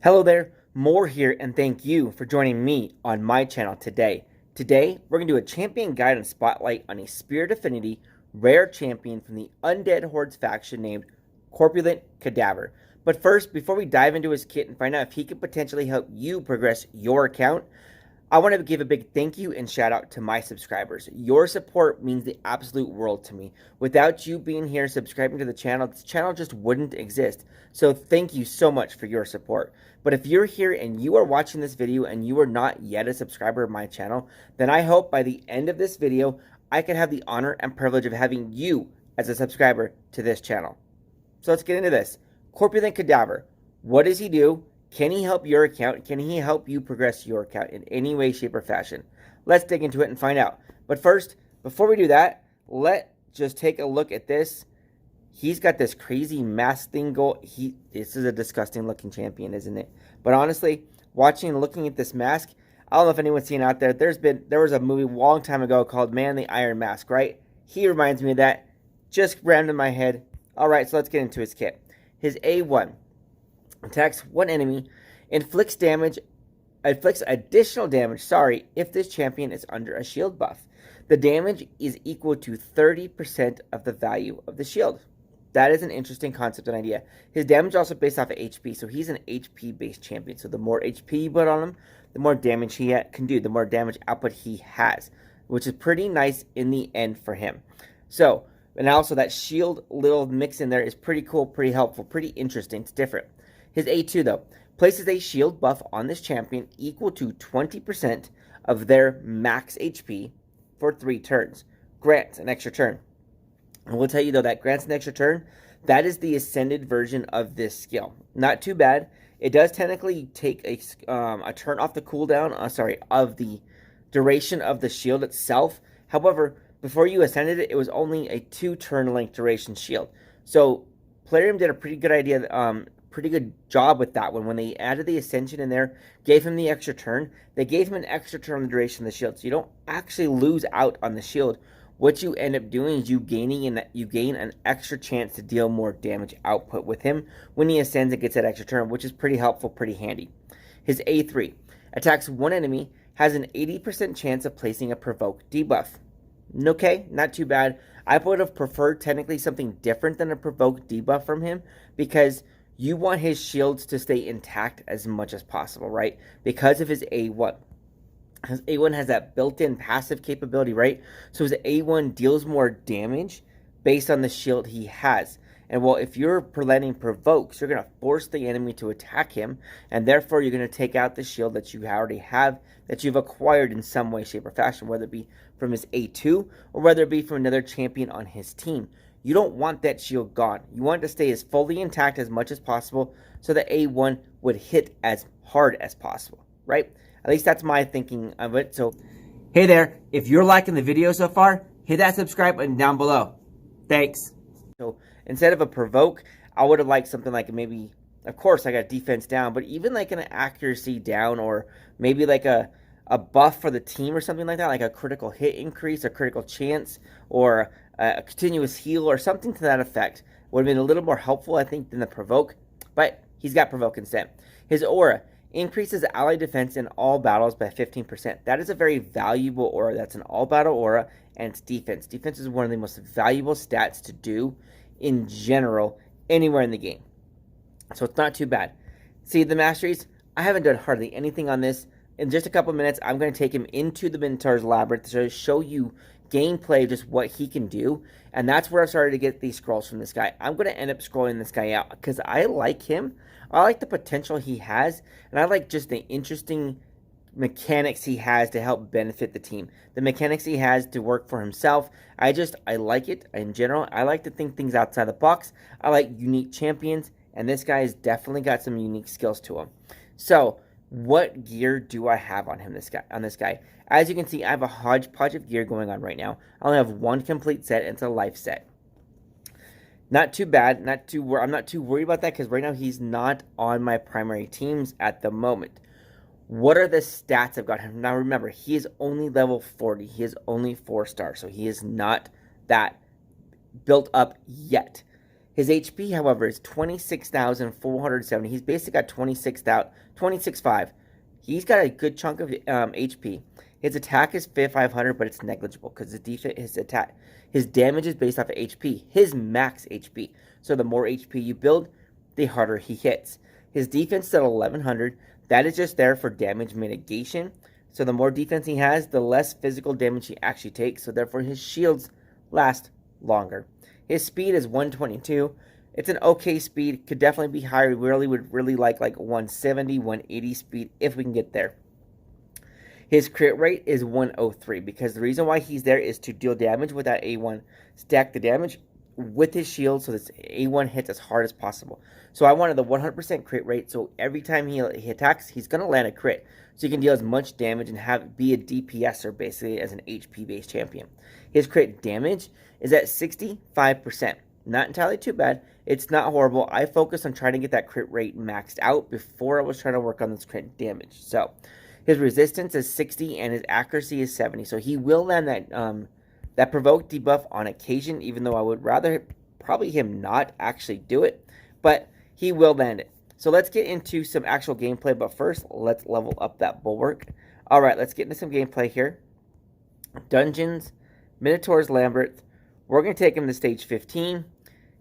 Hello there, More here, and thank you for joining me on my channel today. Today, we're going to do a champion guide and spotlight on a Spirit Affinity rare champion from the Undead Hordes faction named Corpulent Cadaver. But first, before we dive into his kit and find out if he could potentially help you progress your account, I want to give a big thank you and shout out to my subscribers. Your support means the absolute world to me. Without you being here subscribing to this channel just wouldn't exist. So thank you so much for your support. But if you're here and you are watching this video and you are not yet a subscriber of my channel, then I hope by the end of this video, I can have the honor and privilege of having you as a subscriber to this channel. So let's get into this. Corpulent Cadaver. What does he do? Can he help your account? Can he help you progress your account in any way, shape, or fashion? Let's dig into it and find out. But first, before we do that, let's just take a look at this. He's got this crazy mask thing going. This is a disgusting looking champion, isn't it? But honestly, watching and looking at this mask, I don't know if anyone's seen it out there. There was a movie a long time ago called Man the Iron Mask, right? He reminds me of that. Just rammed in my head. All right, so let's get into his kit. His A1 attacks one enemy, inflicts additional damage, if this champion is under a shield buff. The damage is equal to 30% of the value of the shield. That is an interesting concept and idea. His damage is also based off of HP, so he's an HP-based champion. So the more HP you put on him, the more damage he can do, the more damage output he has, which is pretty nice in the end for him. So, and also that shield little mix in there is pretty cool, pretty helpful, pretty interesting. It's different. His A2, though, places a shield buff on this champion equal to 20% of their max HP for 3 turns. Grants an extra turn. And we'll tell you, though, that grants an extra turn, that is the ascended version of this skill. Not too bad. It does technically take a turn off the cooldown, of the duration of the shield itself. However, before you ascended it, it was only a 2-turn length duration shield. So, Plarium did a pretty good job with that one. When they added the ascension in there, gave him the extra turn, they gave him an extra turn on the duration of the shield, so you don't actually lose out on the shield. What you end up doing is you gain an extra chance to deal more damage output with him when he ascends and gets that extra turn, which is pretty helpful, pretty handy. His A3 attacks one enemy, has an 80% chance of placing a provoke debuff. Okay, not too bad. I would have preferred technically something different than a provoke debuff from him, because you want his shields to stay intact as much as possible, right? Because of his A1. His A1 has that built-in passive capability, right? So his A1 deals more damage based on the shield he has. And well, if you're letting provokes, you're going to force the enemy to attack him, and therefore you're going to take out the shield that you already have, that you've acquired in some way, shape, or fashion, whether it be from his A2 or whether it be from another champion on his team. You don't want that shield gone. You want it to stay as fully intact as much as possible so the A1 would hit as hard as possible, right? At least that's my thinking of it. So, hey there, if you're liking the video so far, hit that subscribe button down below. Thanks. So, instead of a provoke, I would have liked something like maybe, of course, I got defense down, but even like an accuracy down, or maybe like a buff for the team or something like that, like a critical hit increase, a critical chance, or a continuous heal, or something to that effect. Would have been a little more helpful, I think, than the provoke, but he's got provoke instead. His aura increases ally defense in all battles by 15%. That is a very valuable aura. That's an all-battle aura, and it's defense. Defense is one of the most valuable stats to do in general anywhere in the game. So it's not too bad. See, the masteries, I haven't done hardly anything on this. In just a couple minutes, I'm going to take him into the Minotaur's Labyrinth to show you gameplay of just what he can do, and that's where I started to get these scrolls from this guy. I'm going to end up scrolling this guy out because I like him. I like the potential he has, and I like just the interesting mechanics he has to help benefit the team. The mechanics he has to work for himself, I like it in general. I like to think things outside the box. I like unique champions, and this guy has definitely got some unique skills to him. So, what gear do I have on him? This guy. As you can see, I have a hodgepodge of gear going on right now. I only have one complete set, and it's a life set. Not too bad. I'm not too worried about that because right now he's not on my primary teams at the moment. What are the stats I've got him? Now remember, he is only level 40. He is only 4 stars, so he is not that built up yet. His HP, however, is 26,470. He's basically got 26,500. He's got a good chunk of HP. His attack is 500, but it's negligible because his damage is based off of HP, his max HP. So the more HP you build, the harder he hits. His defense is at 1100. That is just there for damage mitigation. So the more defense he has, the less physical damage he actually takes. So therefore his shields last longer. His speed is 122. It's an okay speed. Could definitely be higher. We really would like 170, 180 speed if we can get there. His crit rate is 103 because the reason why he's there is to deal damage with that A1. Stack the damage with his shield so this A1 hits as hard as possible. So I wanted the 100% crit rate, so every time he attacks, he's going to land a crit. So you can deal as much damage and be a DPSer basically as an HP-based champion. His crit damage is at 65%. Not entirely too bad. It's not horrible. I focused on trying to get that crit rate maxed out before I was trying to work on this crit damage. So his resistance is 60 and his accuracy is 70. So he will land that provoke debuff on occasion, even though I would rather probably him not actually do it. But he will land it. So let's get into some actual gameplay. But first, let's level up that bulwark. Alright, let's get into some gameplay here. Dungeons, Minotaur's Labyrinth. We're going to take him to stage 15.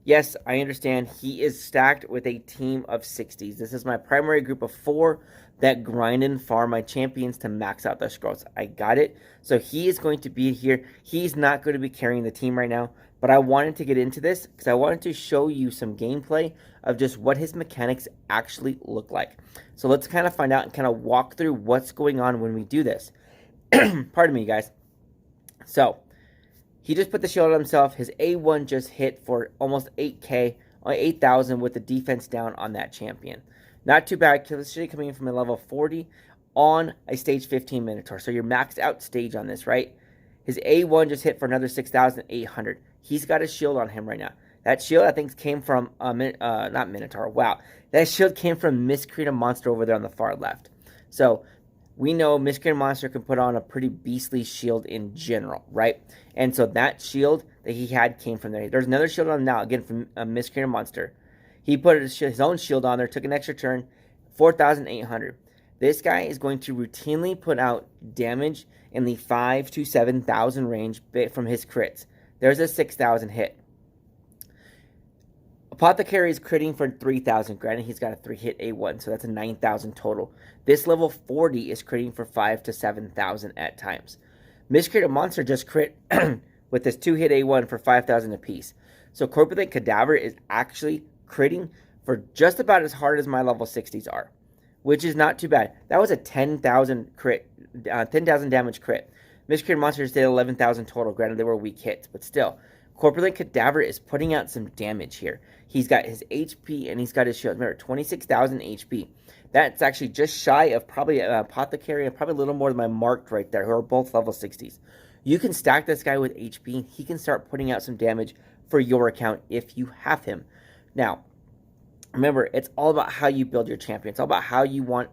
Yes, I understand he is stacked with a team of 60s. This is my primary group of 4 that grind and farm my champions to max out their scrolls. I got it. So he is going to be here. He's not going to be carrying the team right now, but I wanted to get into this because I wanted to show you some gameplay of just what his mechanics actually look like. So let's kind of find out and kind of walk through what's going on when we do this. Pardon me, guys. So he just put the shield on himself. His A1 just hit for almost 8k, 8,000 with the defense down on that champion. Not too bad. Kill shit coming in from a level 40 on a stage 15 Minotaur. So you're maxed out stage on this, right? His A1 just hit for another 6,800. He's got a shield on him right now. That shield, I think, came from, not Minotaur. Wow. That shield came from Miscreant Monster over there on the far left. So we know Miscreant Monster can put on a pretty beastly shield in general, right? And so that shield that he had came from there. There's another shield on now, again, from Miscreant Monster. He put his own shield on there, took an extra turn, 4,800. This guy is going to routinely put out damage in the 5,000 to 7,000 range from his crits. There's a 6,000 hit. Apothecary is critting for 3,000. Granted, he's got a 3-hit A1, so that's a 9,000 total. This level 40 is critting for 5,000 to 7,000 at times. Miscreant Monster just crit with this 2-hit A1 for 5,000 apiece. So Corpulent Cadaver is actually critting for just about as hard as my level 60s are, which is not too bad. That was a 10,000 crit, 10,000 damage crit. Miscreant Monster did 11,000 total. Granted, they were weak hits, but still. Corpulent Cadaver is putting out some damage here. He's got his HP and he's got his shield. Remember, 26,000 HP. That's actually just shy of probably Apothecary and probably a little more than my marked right there, who are both level 60s. You can stack this guy with HP and he can start putting out some damage for your account if you have him. Now, remember, it's all about how you build your champion. It's all about how you want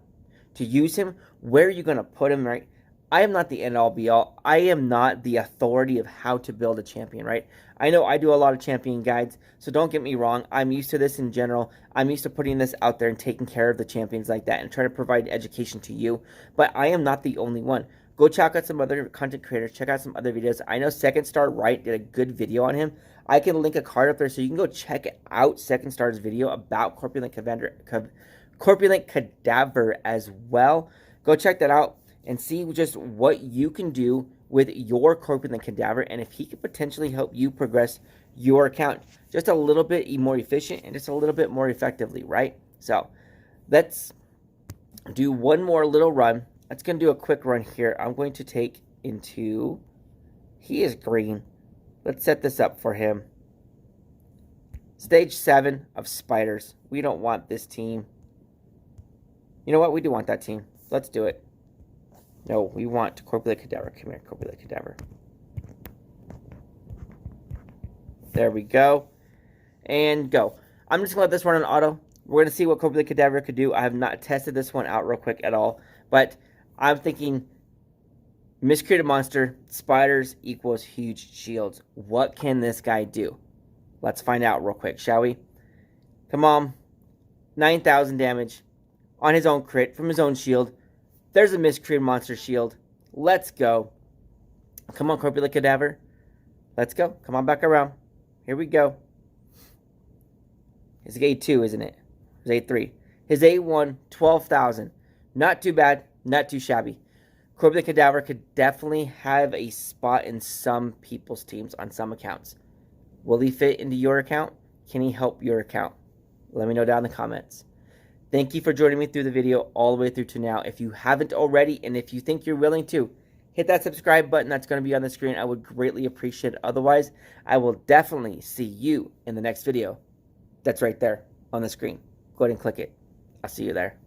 to use him, where are you going to put him, right? I am not the end-all be-all. I am not the authority of how to build a champion, right? I know I do a lot of champion guides, so don't get me wrong. I'm used to this in general. I'm used to putting this out there and taking care of the champions like that and trying to provide education to you. But I am not the only one. Go check out some other content creators. Check out some other videos. I know Second Star Wright did a good video on him. I can link a card up there so you can go check out Second Star's video about Corpulent Cadaver as well. Go check that out and see just what you can do with your Corpulent Cadaver and if he could potentially help you progress your account just a little bit more efficient and just a little bit more effectively, right? So let's do one more little run. Let's going to do a quick run here. I'm going to take into, he is green. Let's set this up for him. Stage 7 of spiders. We don't want this team. You know what? We do want that team. Let's do it. No, we want Corpulent Cadaver. Come here, Corpulent Cadaver. There we go. And go. I'm just going to let this run on auto. We're going to see what Corpulent Cadaver could do. I have not tested this one out real quick at all. But I'm thinking Miscreant Monster, spiders equals huge shields. What can this guy do? Let's find out real quick, shall we? Come on. 9,000 damage on his own crit from his own shield. There's a miscreated monster shield. Let's go. Come on, Corpulent Cadaver. Let's go. Come on back around. Here we go. It's A2, isn't it? It's A3. His A1, 12,000. Not too bad. Not too shabby. Corpulent Cadaver could definitely have a spot in some people's teams on some accounts. Will he fit into your account? Can he help your account? Let me know down in the comments. Thank you for joining me through the video all the way through to now. If you haven't already, and if you think you're willing to, hit that subscribe button that's going to be on the screen. I would greatly appreciate it. Otherwise, I will definitely see you in the next video. That's right there on the screen. Go ahead and click it. I'll see you there.